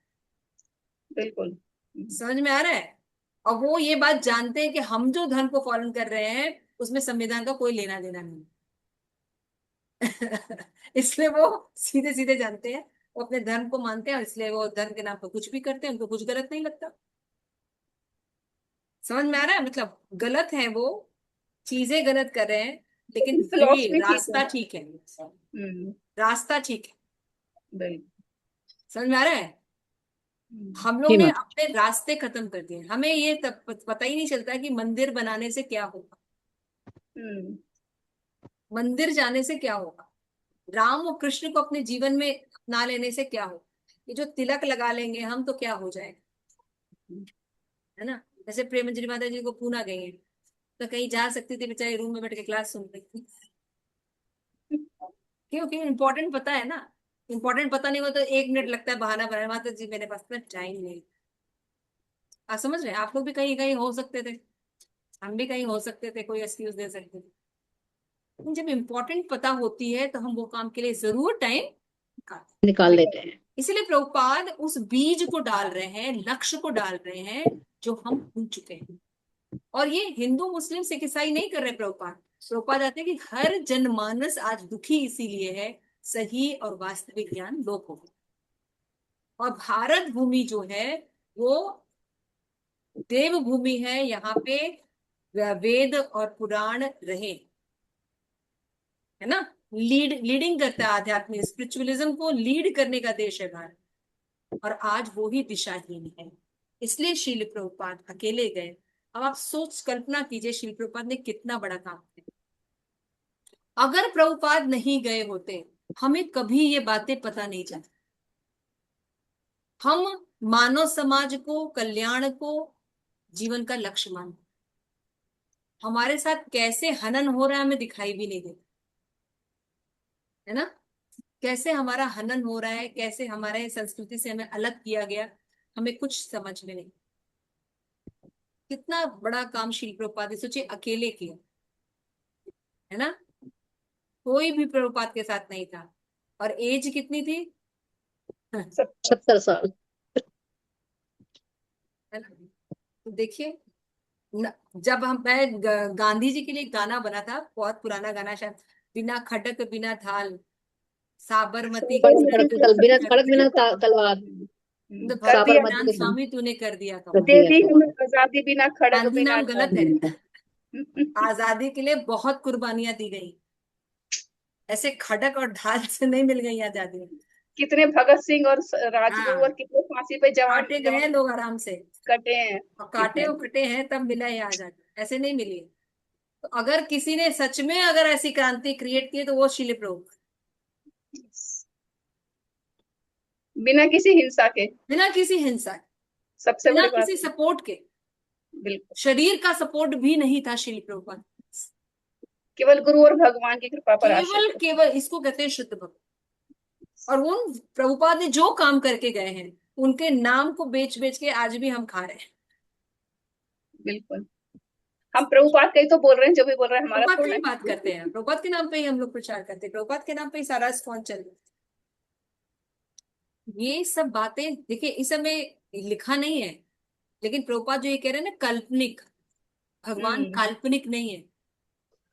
बिल्कुल। समझ में आ रहा है? और वो ये बात जानते हैं कि हम जो धर्म को फॉलो कर रहे हैं उसमें संविधान का कोई लेना देना नहीं। इसलिए वो सीधे सीधे जानते हैं, वो अपने धर्म को मानते हैं, और इसलिए वो धर्म के नाम पर कुछ भी करते हैं, उनको कुछ गलत नहीं लगता। समझ में आ रहा है? मतलब गलत है वो, चीजें गलत कर रहे हैं, लेकिन वे फिलोसफी ठीक है। रास्ता ठीक है, हम्म। रास्ता ठीक है। बिल्कुल। समझ में आ रहा है? हम लोग जी ने माता। अपने रास्ते खत्म कर दिए, हमें ये तब पता ही नहीं चलता कि मंदिर बनाने से क्या होगा, हम्म। मंदिर जाने से क्या होगा, राम और कृष्ण को अपने जीवन में अपना लेने से क्या होगा। ये जो तिलक लगा लेंगे हम तो क्या हो जाएगा, है ना। जैसे प्रेमंजलि माता जी को पूना गई है, तो कहीं जा सकती थी बेचारी, रूम में बैठ के क्लास सुन रही थी। क्योंकि इम्पोर्टेंट पता है ना, इम्पोर्टेंट पता नहीं हो तो 1 मिनट लगता है बहाना बनाने, माता जी मेरे पास में टाइम नहीं। आप समझ रहे हैं? आप लोग भी कहीं कहीं हो सकते थे, हम भी कहीं हो सकते थे, कोई एक्सक्यूज दे सकते थे। लेकिन जब इम्पोर्टेंट पता होती है तो हम वो काम के लिए जरूर टाइम निकालते हैं। निकाल लेते हैं। इसीलिए प्रभुपाद उस बीज को डाल रहे हैं, लक्ष्य को डाल रहे हैं, जो हम भूल चुके हैं। और ये हिंदू मुस्लिम सिख ईसाई नहीं कर रहे प्रभुपाद। प्रभुपाद आते हैं कि हर जनमानस आज दुखी इसीलिए है, सही और वास्तविक ज्ञान लोप हो गया। और भारत भूमि जो है वो देव भूमि है, यहाँ पे वेद और पुराण रहे, है ना। लीडिंग करता है, आध्यात्मिक स्पिरिचुअलिज्म को लीड करने का देश है भारत। और आज वो ही दिशाहीन है, इसलिए शील प्रभुपाद अकेले गए। अब आप सोच कल्पना कीजिए शील प्रभुपाद ने कितना बड़ा काम किया। अगर प्रभुपाद नहीं गए होते, हमें कभी ये बातें पता नहीं चलती। हम मानव समाज को, कल्याण को जीवन का लक्ष्य मानते। हमारे साथ कैसे हनन हो रहा है हमें दिखाई भी नहीं देता, है ना। कैसे हमारा हनन हो रहा है, कैसे हमारे संस्कृति से हमें अलग किया गया, हमें कुछ समझ में नहीं। कितना बड़ा काम श्री प्रभुपाद ने सोचिए अकेले किया, है ना। कोई भी प्रभुपाद के साथ नहीं था। और एज कितनी थी? 70 साल। है ना। तो देखिए जब मैं गांधी जी के लिए एक गाना बना था, बहुत पुराना गाना शायद, बिना खड़क बिना ढाल साबरमती के बिना कर खड़क दे, बिना तलवार, तो कर भक्ति दिया साबरमती ज्ञान के स्वामी तूने कर दिया कर कमाल। दे दिया दी था। हमें आजादी बिना खड़ग गांधी बिना नाम गलत है। ढाल। आजादी के लिए बहुत कुर्बानियां दी गई, ऐसे खड़क और ढाल से नहीं मिल गई आजादी। कितने भगत सिंह और राजगुरु और हाँ, कितने फांसी पे जवान काटे गए हैं जवान लोग आराम से, कटे हैं। और काटे कितने और कटे हैं तब मिला ये आजादी, ऐसे नहीं मिली। तो अगर किसी ने सच में अगर ऐसी क्रांति क्रिएट की है तो वो शिल प्रभु, बिना किसी हिंसा के, बिना किसी हिंसा के, सबसे बिना बड़ी बात किसी है। सपोर्ट के, बिल्कुल, शरीर का सपोर्ट भी नहीं था शिल प्रभुपाद। केवल गुरु और भगवान की कृपा पर आश्रित केवल है। केवल इसको कहते हैं शुद्ध भक्त। और वो प्रभुपाद ने जो काम करके गए हैं उनके नाम को बेच बेच के आज भी हम खा रहे हैं। बिल्कुल, हम प्रभुपाद का ही तो बोल रहे हैं, जो भी बोल रहे हैं हमारा प्रभुपाद की थोड़ा ही है। बात करते हैं, प्रभुपाद के नाम पे ही हम लोग प्रचार करते हैं, प्रभुपाद के नाम पे ही सारा स्कॉन चल रहा है। ये सब बातें देखिए इस समय लिखा नहीं है, लेकिन प्रभुपाद जो ये कह रहे हैं ना, काल्पनिक, भगवान हम्म काल्पनिक नहीं है।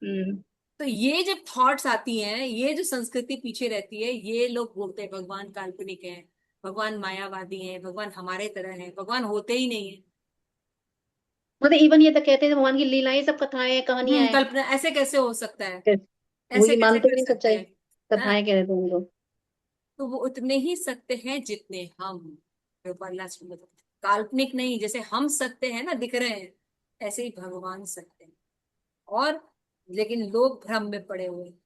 हम्म तो ये जब थॉट्स आती हैं, ये जो संस्कृति पीछे रहती है, ये लोग बोलते हैं भगवान काल्पनिक है, भगवान मायावादी है, भगवान हमारे तरह है, भगवान होते ही नहीं है। मतलब इवन ये तक कहते हैं भगवान की लीलाएं सब कथाएं हैं, कहानियां हैं। कल्पना, ऐसे कैसे हो सकता है, वो ऐसे ये कैसे मानते भी कर नहीं सकते सच्चाई, हैं, है ना। कथाएं कह रहे थे उनको। तो वो उतने ही सत्य हैं जितने हम, गोपाल लास्ट में बताते हैं। काल्पनिक नहीं, जैसे हम सत्य है ना दिख रहे हैं, ऐसे ही भगवान सत्य है। और लेकिन लोग भ्रम में पड़े हुए हैं,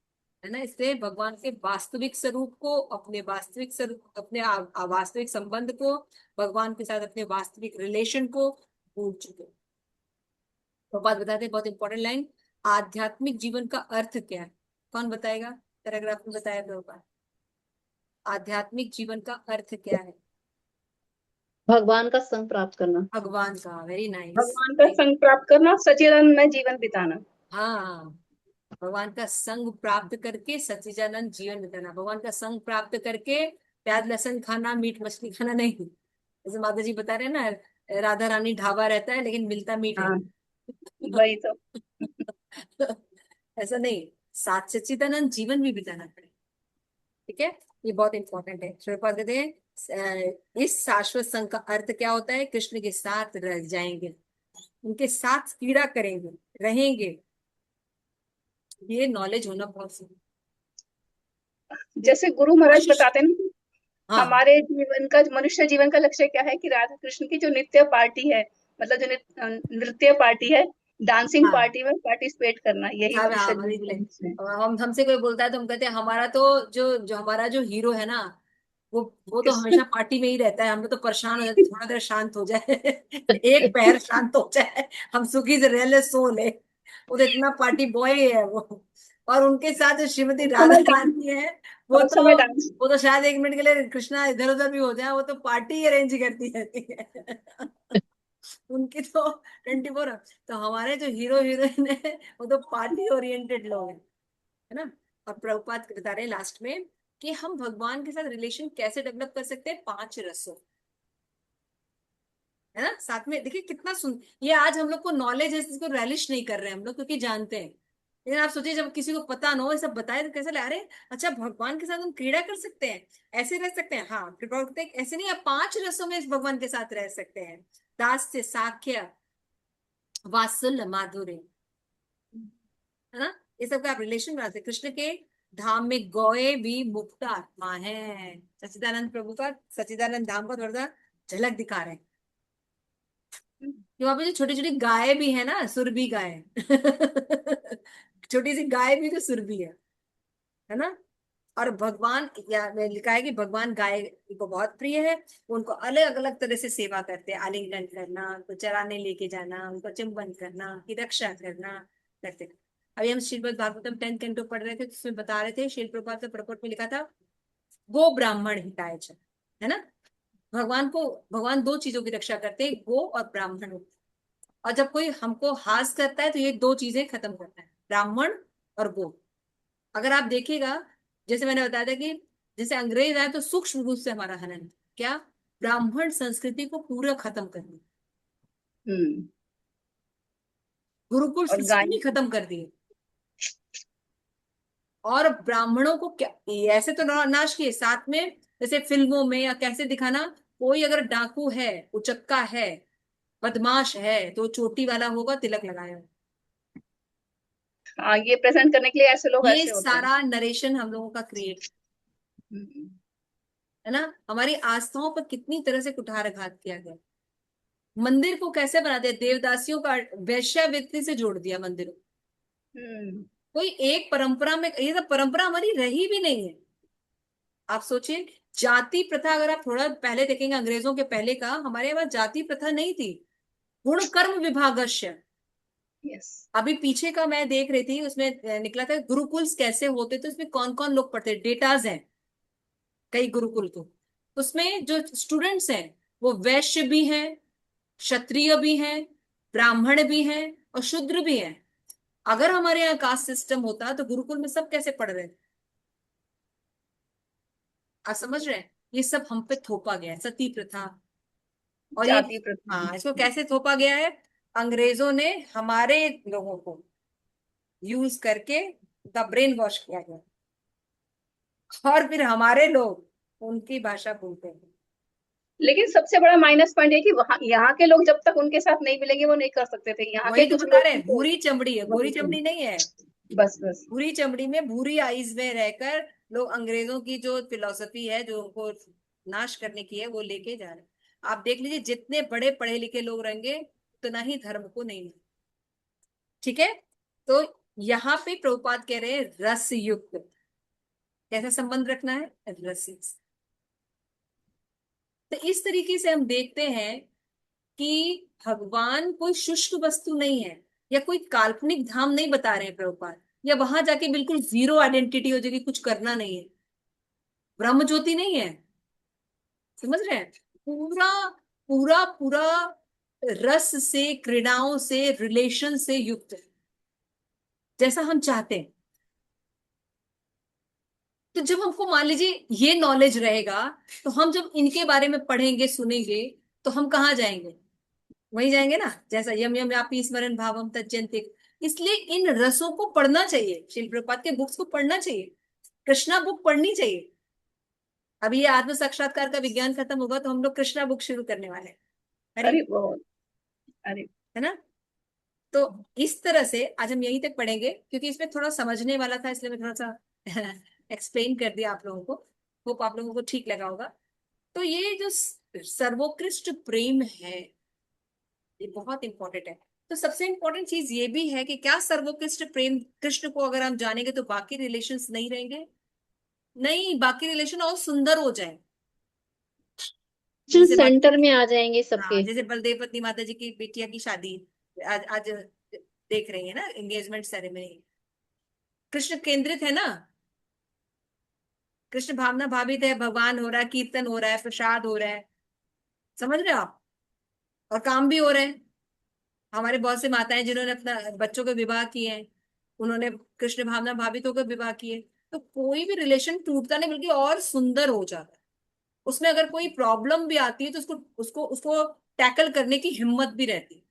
है ना। इसलिए भगवान के वास्तविक स्वरूप को, अपने वास्तविक स्वरूप, अपने वास्तविक संबंध को, भगवान के साथ अपने वास्तविक रिलेशन को भूल चुके हैं। तो बात बताते हैं बहुत इंपॉर्टेंट लाइन, आध्यात्मिक जीवन का अर्थ क्या है। कौन बताएगा? पैराग्राफ में बताया प्रभुपाद, आध्यात्मिक जीवन का अर्थ क्या है। भगवान का संग प्राप्त करना। भगवान का, वेरी नाइस। भगवान का संग प्राप्त करना, सच्चिदानंद में जीवन बिताना। हाँ, भगवान का संग प्राप्त करके सच्चिदानंद जीवन बिताना, भगवान का संग प्राप्त करके प्याज लहसुन खाना, मीट मछली खाना नहीं। जैसे माता जी बता रहे हैं ना, राधा रानी ढाबा रहता है लेकिन मिलता मीट है। हाँ, वही तो। ऐसा नहीं, साथ सच्चिदानंद जीवन भी बिताना पड़ेगा। ठीक है, ये बहुत इंपॉर्टेंट है। श्रीपाद कहते हैं इस शाश्वत संघ का अर्थ क्या होता है, कृष्ण के साथ रह जाएंगे, उनके साथ क्रीड़ा करेंगे, रहेंगे। ये नॉलेज होना बहुत जरूरी जैसे गुरु महाराज है। बताते हैं ना, हाँ हमारे जीवन का, मनुष्य जीवन का लक्ष्य क्या है कि राधा कृष्ण की जो नित्य पार्टी है, मतलब जो नृत्य पार्टी है, डांसिंग हाँ, पार्टी में पार्टिसिपेट करना, यही साहब, हाँ मनुष्य वही जीवन बोले। का लक्ष्य है। और हम हमसे कोई बोलता है तो हम कहते हैं हमारा तो जो जो हमारा जो हीरो है ना, वो वो तो कृष्ण। हमेशा पार्टी में ही रहता है। हम लोग तो परेशान हो जाते हैं, थोड़ा देर शांत हो जाए, एक पैर शांत हो जाए, हम सुखी से रह ले, सो ले। वो तो इतना पार्टी बॉय है वो। और उनके साथ जो श्रीमती हर राधा समय डांस, रानी है, वो हर तो समय डांस। वो तो शायद एक मिनट के लिए कृष्णा इधर उधर भी हो जाए, वो तो पार्टी अरेंज करती रहती है। उनकी तो 24। तो हमारे जो हीरो हीरोइन है वो तो पार्टी ओरिएंटेड लोग हैं, है ना। और प्रभुपाद बता रहे हैं लास्ट में कि हम भगवान के साथ रिलेशन कैसे डेवलप कर सकते हैं, 5 रसों, है ना। साथ में देखिए कितना सुन, ये आज हम लोग को नॉलेज है, इसको रैलिश नहीं कर रहे हैं हम लोग क्योंकि जानते हैं। लेकिन आप सोचिए जब किसी को पता ना हो, ये सब बताए तो कैसे अरे अच्छा भगवान के साथ हम क्रीड़ा कर सकते हैं, ऐसे रह सकते हैं। हाँ, कृपा करते हैं ऐसे नहीं, आप 5 रसों में इस भगवान के साथ रह सकते हैं, दास्य, साख्य, वात्सल्य, माधुर्य, है ना। ये सब का आप रिलेशन बनाते हैं। कृष्ण के धाम में गौए भी मुक्त आत्मा है, सच्चिदानंद प्रभु का सच्चिदानंद धाम का थोड़ा सा झलक दिखा रहे हैं कि वहां पे जो छोटी छोटी गाय भी है ना, सुरभि गाय, छोटी सी गाय भी जो सुरभि है ना। और भगवान या में लिखा है कि भगवान गाय को बहुत प्रिय है। उनको अलग अलग तरह से सेवा करते हैं, आलिंगन करना, उनको चराने लेके जाना, उनको चुंबन करना, उनकी रक्षा करना करते हैं। अभी हम श्रीमद् भागवतम 10th कैंटो पढ़ रहे थे, तो उसमें बता रहे थे, श्रील प्रभुपाद ने प्रपट में लिखा था गो ब्राह्मण हिताय च, है ना। भगवान दो चीजों की रक्षा करते हैं, गो और ब्राह्मण। और जब कोई हमको हास करता है तो ये दो चीजें खत्म करता है, ब्राह्मण और गो। अगर आप देखिएगा, जैसे मैंने बताया था कि जैसे अंग्रेज आए तो सूक्ष्म रूप से हमारा हनन, क्या ब्राह्मण संस्कृति को पूरा खत्म करना, हम्म। गुरुकुल और सिस्टम गाय ही खत्म कर दिए। और ब्राह्मणों को क्या ऐसे तो नाश किए, साथ में जैसे फिल्मों में या कैसे दिखाना, कोई अगर डाकू है, उचक्का है, बदमाश है, तो चोटी वाला होगा, तिलक लगाया होगा। हाँ, ये प्रेजेंट करने के लिए ऐसे लोग ये ऐसे होते हैं। सारा नरेशन हम लोगों का क्रिएट हम्म। है ना। हमारी आस्थाओं पर कितनी तरह से कुठाराघात किया गया। मंदिर को कैसे बनाते हैं, देवदासियों का वैश्यावृत्ति से जोड़ दिया मंदिरों। हम्म। कोई एक परंपरा में, ये सब परंपरा हमारी रही भी नहीं है। आप सोचिए, जाति प्रथा अगर आप थोड़ा पहले देखेंगे, अंग्रेजों के पहले का हमारे यहाँ जाति प्रथा नहीं थी। गुण कर्म विभागस्य, यस। अभी पीछे का मैं देख रही थी, उसमें निकला था गुरुकुल्स कैसे होते थे, उसमें कौन कौन लोग पढ़ते, डेटाज हैं कई गुरुकुल को। उसमें जो स्टूडेंट्स हैं वो वैश्य भी हैं, क्षत्रिय भी हैं, ब्राह्मण भी हैं और शूद्र भी हैं। अगर हमारे यहाँ कास्ट सिस्टम होता तो गुरुकुल में सब कैसे पढ़ रहे थे। आप समझ रहे हैं, ये सब हम पे थोपा गया है, सती प्रथा। और ये, जाति प्रथा। हाँ, इसको कैसे थोपा गया है, अंग्रेजों ने हमारे लोगों को यूज करके द ब्रेन वॉश किया गया, और फिर हमारे लोग उनकी भाषा बोलते हैं। लेकिन सबसे बड़ा माइनस पॉइंट है कि वहाँ यहाँ के लोग जब तक उनके साथ नहीं मिलेंगे वो नहीं कर सकते थे। यहाँ के वही तो कुछ बता लोग रहे हैं, उनको भूरी चमड़ी है, गोरी वही चमड़ी नहीं है। बस बस। भूरी चमड़ी में, भूरी आईज में रहकर लोग अंग्रेजों की जो फिलॉसफी है, जो उनको नाश करने की है, वो लेके जा रहे हैं। आप देख लीजिए, जितने बड़े पढ़े लिखे लोग रहेंगे उतना ही धर्म को नहीं मानते। ठीक है, तो यहाँ पे प्रभुपाद कह रहे हैं रस युक्त, कैसा संबंध रखना है, रस युक्त। तो इस तरीके से हम देखते हैं कि भगवान कोई शुष्क वस्तु नहीं है, या कोई काल्पनिक धाम नहीं बता रहे हैं प्रभुपाद, या वहां जाके बिल्कुल जीरो आइडेंटिटी हो जाएगी, कुछ करना नहीं है, ब्रह्म ज्योति नहीं है। समझ रहे हैं, पूरा पूरा पूरा रस से, क्रीड़ाओं से, रिलेशन से युक्त है, जैसा हम चाहते हैं। तो जब हमको मान लीजिए ये नॉलेज रहेगा, तो हम जब इनके बारे में पढ़ेंगे, सुनेंगे, तो हम कहाँ जाएंगे, वही जाएंगे ना, जैसा यम यम यापी स्मरण भावम तज्जन्ते। इसलिए इन रसों को पढ़ना चाहिए, श्रील प्रभुपाद के बुक्स को पढ़ना चाहिए, कृष्णा बुक पढ़नी चाहिए। अभी ये आत्म साक्षात्कार का विज्ञान खत्म होगा तो हम लोग कृष्णा बुक शुरू करने वाले हैं। अरे, अरे बहुत, अरे है ना। तो इस तरह से आज हम यहीं तक पढ़ेंगे, क्योंकि इसमें थोड़ा समझने वाला था, इसलिए मैं थोड़ा सा एक्सप्लेन कर दिया आप लोगों को। होप आप लोगों को ठीक लगा होगा। तो ये जो सर्वोत्कृष्ट प्रेम है, ये बहुत इंपॉर्टेंट है। तो सबसे इंपॉर्टेंट चीज ये भी है कि क्या सर्वोत्कृष्ट प्रेम कृष्ण को अगर हम जानेंगे तो बाकी रिलेशंस नहीं रहेंगे, नहीं, बाकी रिलेशन और सुंदर हो जाए। जैसे सेंटर में आ जाएंगे हाँ, सबके। जैसे बलदेव पत्नी माता जी की बिटिया की शादी आज आज देख रही है ना, एंगेजमेंट सेरेमनी, कृष्ण केंद्रित है ना, कृष्ण भावना भावित है, भगवान हो रहा है, कीर्तन हो रहा है, प्रसाद हो रहा है, समझ रहे हो आप, और काम भी हो रहे हैं। हमारे बहुत से माताएं जिन्होंने अपना बच्चों के विवाह किए हैं, उन्होंने कृष्ण भावना भावित होकर विवाह किए। तो कोई भी रिलेशन टूटता नहीं, बल्कि और सुंदर हो जाता है। उसमें अगर कोई प्रॉब्लम भी आती है तो उसको उसको उसको टैकल करने की हिम्मत भी रहती है।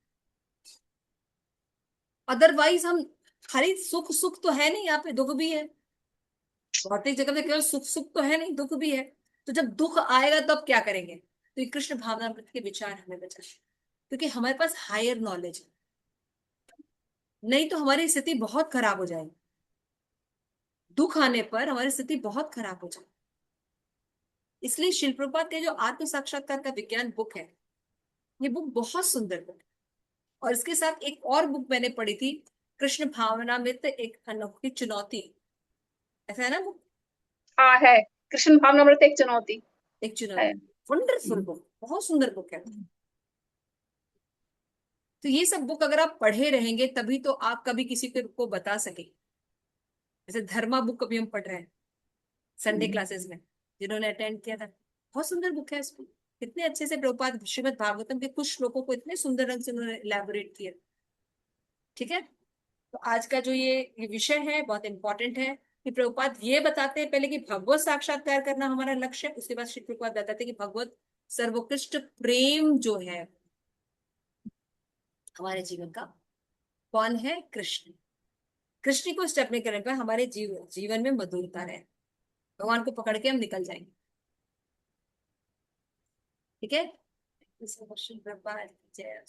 अदरवाइज हम खाली सुख सुख तो है नहीं, यहाँ पे दुख भी है। भौतिक जगत में केवल सुख सुख तो है नहीं, दुख भी है। तो जब दुख आएगा तब क्या करेंगे, तो ये कृष्ण भावनामृत के विचार हमें बचा, क्योंकि हमारे पास हायर नॉलेज है। नहीं तो हमारी स्थिति बहुत खराब हो जाएगी, दुख आने पर हमारी स्थिति बहुत खराब हो जाएगी। इसलिए शिल प्रभुपाद के जो आत्म साक्षात्कार का विज्ञान बुक है, ये बुक बहुत सुंदर बुक है। और इसके साथ एक और बुक मैंने पढ़ी थी, कृष्ण भावनामृत एक अनोखी चुनौती, ऐसा है ना बुक। है कृष्ण भावनामृत एक चुनौती एक चुनाव है। वंडरफुल बुक, बहुत सुंदर बुक है। तो ये सब बुक अगर आप पढ़े रहेंगे तभी तो आप कभी किसी को बता सके। जैसे धर्मा बुक अभी हम पढ़ रहे हैं संडे क्लासेस में, जिन्होंने अटेंड किया था, बहुत सुंदर बुक है। इसको कितने अच्छे से प्रभुपाद श्रीमद् भागवतम के कुछ श्लोकों को इतने सुंदर रंग से उन्होंने इलेबोरेट किया। ठीक है, तो आज का जो ये विषय है बहुत इंपॉर्टेंट है कि प्रभुपाद ये बताते हैं पहले कि भगवत साक्षात्कार करना हमारा लक्ष्य है, उसके बाद श्री प्रभुपाद बताते हैं कि भगवत सर्वोत्कृष्ट प्रेम जो है हमारे जीवन का कौन है, कृष्ण। कृष्ण को स्टेप में करने पर हमारे जीवन में मधुरता रहे, भगवान को पकड़ के हम निकल जाएंगे। ठीक है, प्रभुपाद जय।